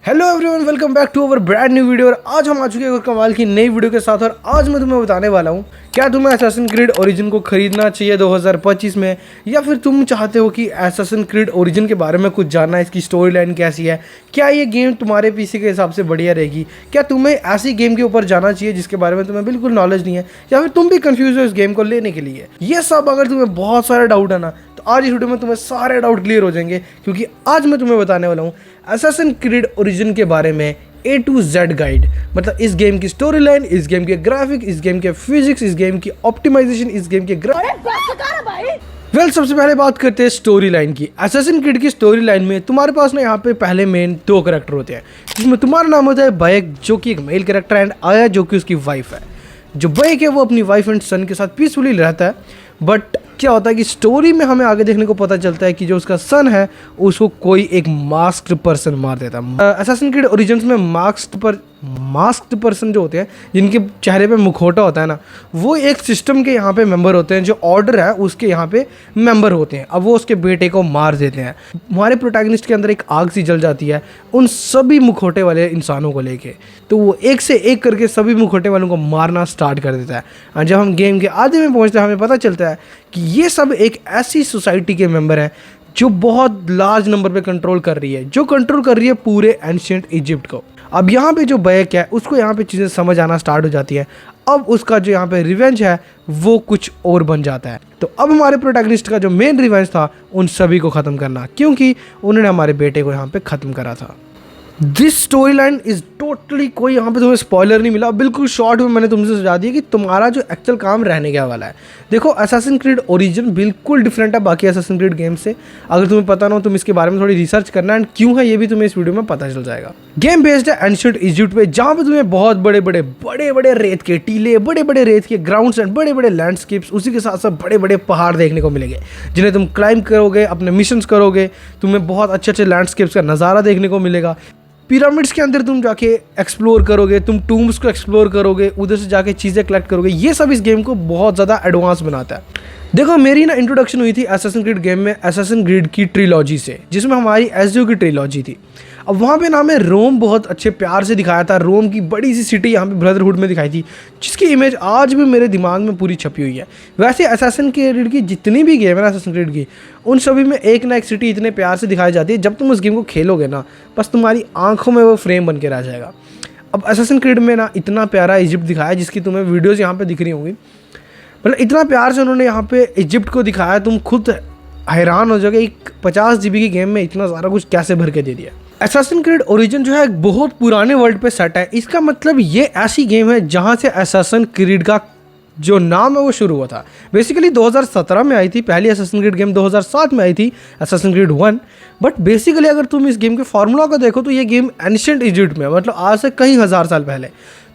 Hello everyone, welcome back to our brand new video. और आज हम आ चुके हैं एक कमाल की नई वीडियो के साथ। और आज मैं तुम्हें बताने वाला हूँ, क्या तुम्हें असैसिन क्रीड ओरिजिन को खरीदना चाहिए 2025 में, या फिर तुम चाहते हो कि असैसिन क्रीड ओरिजिन के बारे में कुछ जानना है, इसकी स्टोरी लाइन कैसी है, क्या ये गेम तुम्हारे पीसी के हिसाब से बढ़िया रहेगी, क्या तुम्हें ऐसी गेम के ऊपर जाना चाहिए जिसके बारे में तुम्हें बिल्कुल नॉलेज नहीं है, या फिर तुम भी कंफ्यूज हो इस गेम को लेने के लिए। ये सब अगर तुम्हें बहुत सारे डाउट है ना, तो आज इस वीडियो में तुम्हें सारे डाउट क्लियर हो जाएंगे, क्योंकि आज मैं तुम्हें बताने वाला हूँ असैसिन क्रीड ओरिजिन के बारे में A to Z गाइड। मतलब इस गेम की स्टोरी लाइन, इस गेम के ग्राफिक, इस गेम के फिजिक्स, इस गेम की ऑप्टिमाइजेशन, इस गेम के सबसे पहले बात करते हैं स्टोरी लाइन की। असैसिन क्रीड की स्टोरी लाइन में तुम्हारे पास ना यहाँ पे पहले मेन दो कैरेक्टर होते हैं, जिसमें तुम्हारा नाम होता है बैक, जो कि एक मेल कैरेक्टर, एंड आया जो कि उसकी वाइफ है। जो बैक है वो अपनी वाइफ एंड सन के साथ पीसफुली रहता है, बट क्या होता है कि स्टोरी में हमें आगे देखने को पता चलता है कि जो उसका सन है उसको कोई एक मास्क्ड पर्सन मार देता है। असैसिन क्रीड ओरिजिन्स में मास्क्ड पर्सन जो होते हैं, जिनके चेहरे पे मुखौटा होता है ना, वो एक सिस्टम के यहाँ पे मेंबर होते हैं, जो ऑर्डर है उसके यहाँ पे मेंबर होते हैं। अब वो उसके बेटे को मार देते हैं। हमारे प्रोटैगनिस्ट के अंदर एक आग सी जल जाती है उन सभी मुखौटे वाले इंसानों को लेके, तो वो एक से एक करके सभी मुखौटे वालों को मारना स्टार्ट कर देता है। और जब हम गेम के आधे में पहुँचते हैं, हमें पता चलता है कि ये सब एक ऐसी सोसाइटी के मेंबर हैं जो बहुत लार्ज नंबर पे कंट्रोल कर रही है, जो कंट्रोल कर रही है पूरे एंशिएंट इजिप्ट को। अब यहाँ पे जो बैक है उसको यहाँ पे चीज़ें समझ आना स्टार्ट हो जाती है। अब उसका जो यहाँ पे रिवेंज है वो कुछ और बन जाता है। तो अब हमारे प्रोटैगनिस्ट का जो मेन रिवेंज था उन सभी को ख़त्म करना, क्योंकि उन्होंने हमारे बेटे को यहाँ पे ख़त्म करा था। This story line is totally, कोई यहाँ पे तुम्हें स्पॉइलर नहीं मिला, बिल्कुल शॉर्ट में मैंने तुमसे सुझा दिया कि तुम्हारा जो एक्चुअल काम रहने क्या वाला है। देखो, असैसिन क्रीड ओरिजिन बिल्कुल डिफरेंट है बाकी असैसिन क्रीड गेम से। अगर तुम्हें पता ना हो, तुम इसके बारे में थोड़ी रिसर्च करना, एंड क्यों है ये भी तुम्हें इस वीडियो में पता चल जाएगा। गेम बेस्ड है एंशिएंट इजिप्ट पे, जहाँ पे तुम्हें बहुत बड़े बड़े रेत के टीले, बड़े बड़े रेत के ग्राउंड्स एंड बड़े बड़े लैंडस्केप्स, उसी के साथ साथ बड़े बड़े पहाड़ देखने को मिलेंगे, जिन्हें तुम क्लाइंब करोगे, अपने मिशंस करोगे, तुम्हें बहुत अच्छे अच्छे लैंडस्केप्स का नज़ारा देखने को मिलेगा। पिरामिड्स के अंदर तुम जाके एक्सप्लोर करोगे, तुम टूम्स को एक्सप्लोर करोगे, उधर से जाके चीज़ें कलेक्ट करोगे। ये सब इस गेम को बहुत ज़्यादा एडवांस बनाता है। देखो, मेरी ना इंट्रोडक्शन हुई थी असैसिन क्रीड गेम में असैसिन क्रीड की ट्रिलॉजी से, जिसमें हमारी एसजीओ की ट्रिलॉजी थी। अब वहाँ पे ना हमें रोम बहुत अच्छे प्यार से दिखाया था। रोम की बड़ी सी सिटी यहाँ पे ब्रदरहुड में दिखाई थी, जिसकी इमेज आज भी मेरे दिमाग में पूरी छपी हुई है। वैसे असैसिन क्रीड की जितनी भी गेम है ना असैसिन क्रीड की, उन सभी में एक ना एक सिटी इतने प्यार से दिखाई जाती है, जब तुम उस गेम को खेलोगे ना, बस तुम्हारी आंखों में वो फ्रेम बन के रह जाएगा। अब असैसिन क्रीड में ना इतना प्यारा इजिप्ट दिखाया, जिसकी तुम्हें वीडियोज़ यहाँ पर दिख रही होंगी। मतलब इतना प्यार से उन्होंने यहाँ पे इजिप्ट को दिखाया, तुम खुद हैरान हो जाओगे, एक 50 GB की गेम में इतना सारा कुछ कैसे भर के दे दिया। असैसिन क्रीड ओरिजिन जो है एक बहुत पुराने वर्ल्ड पे सेट है। इसका मतलब ये ऐसी गेम है जहाँ से असैसिन क्रीड का जो नाम है वो शुरू हुआ था। बेसिकली 2017 में आई थी पहली असैसिन क्रीड गेम, 2007 में आई थी असैसिन क्रीड 1। बट बेसिकली अगर तुम इस गेम के फार्मूला को देखो तो ये गेम एंशिएंट इजिप्ट में, मतलब आज से कई हज़ार साल पहले,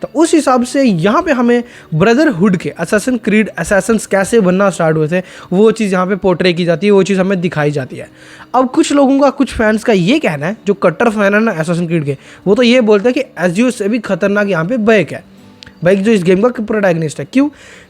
तो उस हिसाब से यहाँ पे हमें ब्रदरहुड के असैसिन क्रीड असैसिन्स कैसे बनना स्टार्ट हुए थे वो चीज़ यहाँ पे पोर्ट्रे की जाती है, वो चीज़ हमें दिखाई जाती है। अब कुछ लोगों का, कुछ फैंस का ये कहना है, जो कट्टर फैन है ना असैसिन क्रीड के, वो तो ये बोलते हैं कि एसजीओ से भी खतरनाक यहाँ पे बैक है, बैक जो इस गेम का प्रोटैगनिस्ट है। क्यों?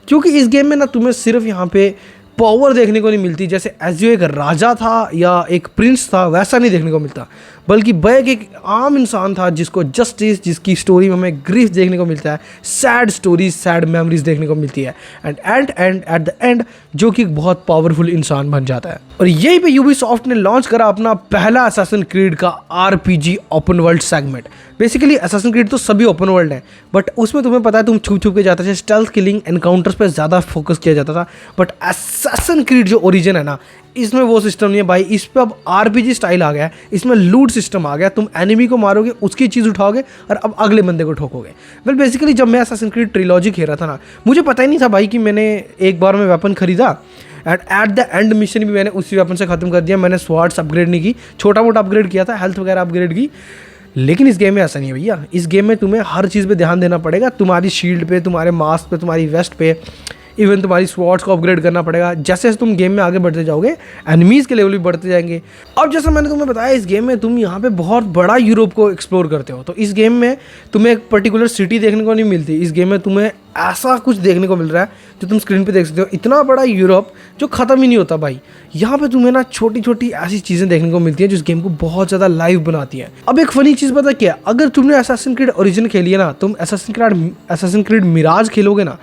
क्योंकि इस गेम में ना तुम्हें सिर्फ यहाँ पे पावर देखने को नहीं मिलती, जैसे एसजीओ एक राजा था या एक प्रिंस था वैसा नहीं देखने को मिलता, बल्कि बैक एक आम इंसान था जिसको जस्टिस, जिसकी स्टोरी में हमें ग्रीफ देखने को मिलता है, सैड स्टोरीज, सैड मेमोरीज देखने को मिलती है, एंड एट द एंड जो कि एक बहुत पावरफुल इंसान बन जाता है। और यहीं पे यूबीसॉफ्ट ने लॉन्च करा अपना पहला असैसिन क्रीड का RPG open world segment. Basically assassin creed तो सभी ओपन वर्ल्ड हैं, बट उसमें तुम्हें पता है तुम छुप छुप के जाते थे, स्टेल्थ किलिंग, एनकाउंटर्स पे ज़्यादा फोकस किया जाता था। बट असैसिन क्रीड जो ओरिजिन है ना, इसमें वो सिस्टम नहीं है भाई। इस पे अब आरपीजी स्टाइल आ गया है, इसमें लूट सिस्टम आ गया। तुम एनिमी को मारोगे, उसकी चीज़ उठाओगे और अब अगले बंदे को ठोकोगे। वेल बेसिकली जब मैं असैसिन क्रीड ट्रिलॉजी खेल रहा था ना, मुझे पता ही नहीं था भाई कि मैंने एक बार में वेपन खरीदा, एट द एंड मिशन भी मैंने उसी वेपन से ख़त्म कर दिया। मैंने स्वॉर्ड्स अपग्रेड नहीं की, छोटा मोटा अपग्रेड किया था, हेल्थ वगैरह अपग्रेड की। लेकिन इस गेम में ऐसा नहीं है भैया। इस गेम में तुम्हें हर चीज़ पे ध्यान देना पड़ेगा, तुम्हारी शील्ड पे, तुम्हारे मास्क पे, तुम्हारी वेस्ट पे, इवन तुम्हारी स्वॉर्ड्स को अपग्रेड करना पड़ेगा। जैसे जैसे तुम गेम में आगे बढ़ते जाओगे एनिमीज़ के लेवल भी बढ़ते जाएंगे। अब जैसा मैंने तुम्हें बताया, इस गेम में तुम यहाँ पे बहुत बड़ा यूरोप को एक्सप्लोर करते हो, तो इस गेम में तुम्हें एक पर्टिकुलर सिटी देखने को नहीं मिलती। इस गेम में तुम्हें ऐसा कुछ देखने को मिल रहा है जो तुम स्क्रीन पे देख सकते हो, इतना बड़ा यूरोप जो ख़त्म ही नहीं होता भाई। यहाँ पे तुम्हें ना छोटी छोटी ऐसी चीज़ें देखने को मिलती हैं जो इस गेम को बहुत ज़्यादा लाइव बनाती हैं। अब एक फ़नी चीज़ पता क्या, अगर तुमने असैसिन क्रीड ओरिजिन खेली है ना, तुम असैसिन क्रीड मिराज खेलोगे ना,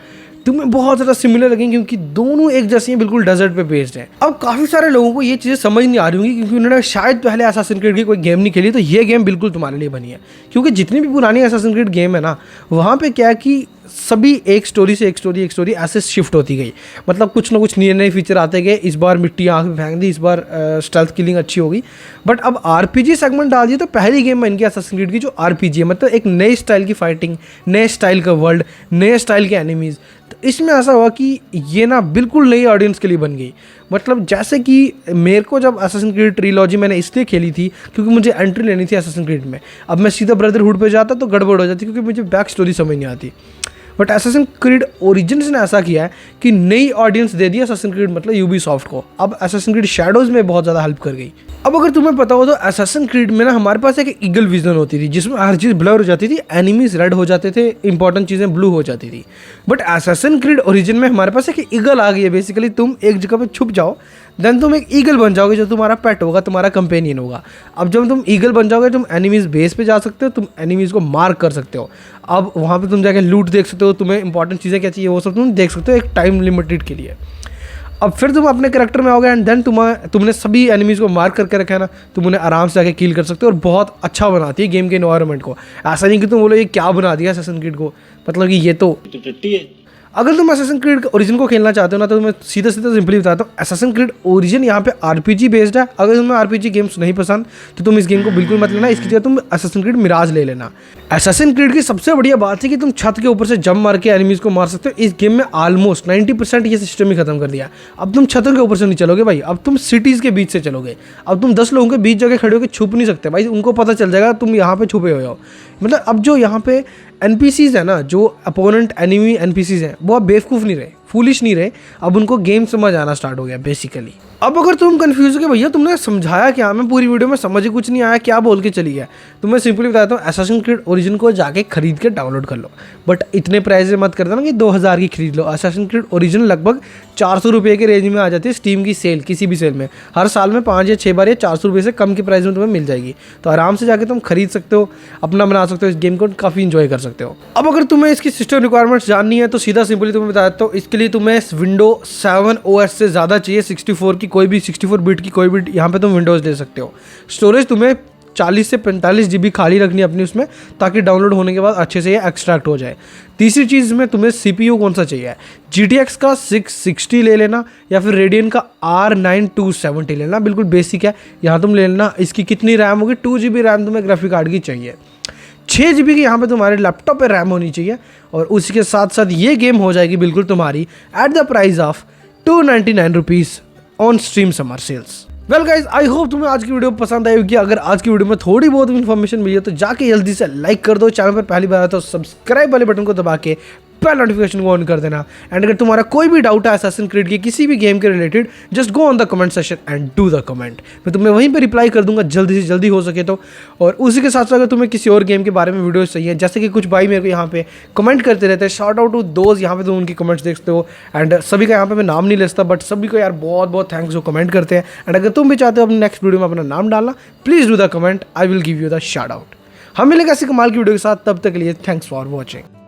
तुम्हें बहुत ज़्यादा सिमिलर लगेंगे क्योंकि दोनों एक जैसी हैं, बिल्कुल डेजर्ट पे बेस्ड हैं। अब काफ़ी सारे लोगों को ये चीज़ें समझ नहीं आ रही होंगी क्योंकि उन्होंने शायद पहले असैसिन क्रीड की कोई गेम नहीं खेली, तो ये गेम बिल्कुल तुम्हारे लिए बनी है। क्योंकि जितनी भी पुरानी असैसिन क्रीड गेम है ना, वहाँ पे क्या है कि सभी एक स्टोरी से एक स्टोरी ऐसे शिफ्ट होती गई। मतलब कुछ ना कुछ नए नए फीचर आते गए। इस बार मिट्टी आँख में फेंक दी, इस बार स्टेल्थ किलिंग अच्छी होगी। बट अब आरपीजी सेगमेंट डाल दिया, तो पहली गेम बन गई असैसिन क्रीड की जो आरपीजी है, मतलब एक नए स्टाइल की फाइटिंग, नए स्टाइल का वर्ल्ड, नए स्टाइल के एनिमीज़। तो इसमें ऐसा हुआ कि ये ना बिल्कुल नई ऑडियंस के लिए बन गई। मतलब जैसे कि मेरे को जब असैसिन क्रीड ट्रिलॉजी मैंने इसलिए खेली थी क्योंकि मुझे एंट्री लेनी थी असैसिन क्रीड में। अब मैं सीधा ब्रदरहुड पे जाता तो गड़बड़ हो जाती क्योंकि मुझे बैक स्टोरी समझ नहीं आती। बट असैसिन क्रीड ओरिजिन्स ने ऐसा किया है कि नई ऑडियंस दे दिया असैसिन क्रीड मतलब यूबीसॉफ्ट को। अब असैसिन क्रीड शैडोज़ में बहुत ज़्यादा हेल्प कर गई। अब अगर तुम्हें पता हो तो असैसिन क्रीड में ना हमारे पास एक ईगल विजन होती थी जिसमें हर चीज़ ब्लर हो जाती थी, एनिमीज रेड हो जाते थे, इंपॉर्टेंट चीज़ें ब्लू हो जाती थी। बट असैसिन क्रीड ओरिजिन में हमारे पास एक ईगल आ गई है। बेसिकली तुम एक जगह पे छुप जाओ, देन तुम एक ईगल बन जाओगे जो तुम्हारा पेट होगा, तुम्हारा कंपेनियन होगा। अब जब तुम ईगल बन जाओगे तुम एनिमीज बेस पे जा सकते हो, तुम एनिमीज को मार्क कर सकते हो। अब वहाँ पे तुम जाके लूट देख सकते हो, तुम्हें इंपॉर्टेंट चीज़ें क्या चाहिए वो सब तुम देख सकते हो एक टाइम लिमिटेड के लिए। अब फिर तुम अपने कैरेक्टर में आओगे एंड देन तुमने सभी एनिमीज़ को मार्क करके रखा है ना, तुम उन्हें आराम से जाके किल कर सकते हो और बहुत अच्छा बनाती है गेम के एनवायरनमेंट को। ऐसा नहीं कि तुम बोलो ये क्या बना दिया असैसिन क्रीड को, मतलब कि ये तो टट्टी है। अगर तुम असैसिन क्रीड ओरिजिन को खेलना चाहते हो ना, तो मैं सीधा सिंपली बताता हूँ, असैसिन क्रीड ओरिजिन यहाँ पे आरपीजी बेस्ड है। अगर तुम्हें आरपीजी गेम्स नहीं पसंद तो तुम इस गेम को बिल्कुल मत लेना, इसकी जगह तुम असैसिन क्रीड मिराज ले लेना। असैसिन क्रीड की सबसे बढ़िया बात है कि तुम छत के ऊपर से जंप मार के एनिमीज को मार सकते हो। इस गेम में ऑलमोस्ट 90% ये सिस्टम ही खत्म कर दिया। अब तुम छतों के ऊपर से नहीं चलोगे भाई, अब तुम सिटीज़ के बीच से चलोगे। अब तुम 10 लोगों के बीच जगह खड़े होकर छुप नहीं सकते भाई, उनको पता चल जाएगा तुम यहाँ पे छुपे हुए हो। मतलब अब जो यहाँ पे एनपीसीज है ना, जो अपोनेंट एनिमी एनपीसीज हैं, वो अब बेवकूफ़ नहीं रहे, फूलिश नहीं रहे, अब उनको गेम समझ आना स्टार्ट हो गया बेसिकली। अब अगर तुम कंफ्यूज हो कि भैया तुमने समझाया क्या, मैं पूरी वीडियो में समझ ही कुछ नहीं आया, क्या बोल के चली गया, तो मैं सिंपली बताता हूँ असैसिन क्रीड ओरिजिन को जाके खरीद के डाउनलोड कर लो। बट इतने प्राइस मत कर देना कि 2000 की खरीद लो। असैसिन क्रीड ओरिजिन लगभग 400 रुपये के रेंज में आ जाती है स्टीम की सेल, किसी भी सेल में हर साल में 5 या 6 बार या 400 रुपये से कम के प्राइस में तुम्हें मिल जाएगी। तो आराम से जाके तुम खरीद सकते हो, अपना बना सकते हो, इस गेम को काफ़ी इंजॉय कर सकते हो। अब अगर तुम्हें इसकी सिस्टम रिक्वायरमेंट्स जाननी है तो सीधा सिंपली तुम्हें बता देता हूँ, इसके लिए तुम्हें विंडो 7 OS से ज़्यादा चाहिए। 64 की कोई भी 64 बिट की कोई भी यहाँ पे तुम विंडोज़ ले सकते हो। स्टोरेज तुम्हें 40 से 45 GB खाली रखनी है अपनी उसमें, ताकि डाउनलोड होने के बाद अच्छे से ये एक्सट्रैक्ट हो जाए। तीसरी चीज़ में तुम्हें CPU कौन सा चाहिए, GTX का 660 ले लेना या फिर रेडियन का R9 270 लेना, बिल्कुल बेसिक है, यहाँ तुम ले लेना। इसकी कितनी रैम होगी, 2 GB रैम तुम्हें ग्राफिक कार्ड की चाहिए। 6 GB की यहाँ पे तुम्हारे लैपटॉप पे रैम होनी चाहिए। और उसी के साथ साथ ये गेम हो जाएगी बिल्कुल तुम्हारी at the price of 299 rupees on stream summer sales. Well guys, I hope तुम्हें आज की वीडियो पसंद आई होगी। अगर आज की वीडियो में थोड़ी बहुत इन्फॉर्मेशन मिली है तो जाके जल्दी से लाइक कर दो, चैनल पर पहली बार आया तो सब्सक्राइब वाले बटन को दबा के बेल नोटिफिकेशन को ऑन कर देना। एंड अगर तुम्हारा कोई भी डाउट है असैसिन क्रीड की किसी भी गेम के related, just go on the comment section and do the comment, मैं तुम्हें वहीं पे रिप्लाई कर दूंगा जल्दी से जल्दी हो सके तो। और उसी के साथ साथ अगर तुम्हें किसी और गेम के बारे में वीडियो चाहिए, जैसे कि कुछ भाई मेरे को यहाँ पे कमेंट करते रहते हैं, शॉर्ट आउट टू दोस्त, यहाँ पे तुम उनकी कमेंट्स देखते हो। एंड सभी का यहाँ पे मैं नाम नहीं लेता, बट सभी को यार बहुत बहुत थैंक्स जो कमेंट करते हैं। एंड अगर तुम भी चाहते हो अपने नेक्स्ट वीडियो में अपना नाम डालना, please do the comment, I will give you the shout out. हम मिलेंगे ऐसी कमाल की वीडियो के साथ, तब तक के लिए थैंक्स फॉर वॉचिंग।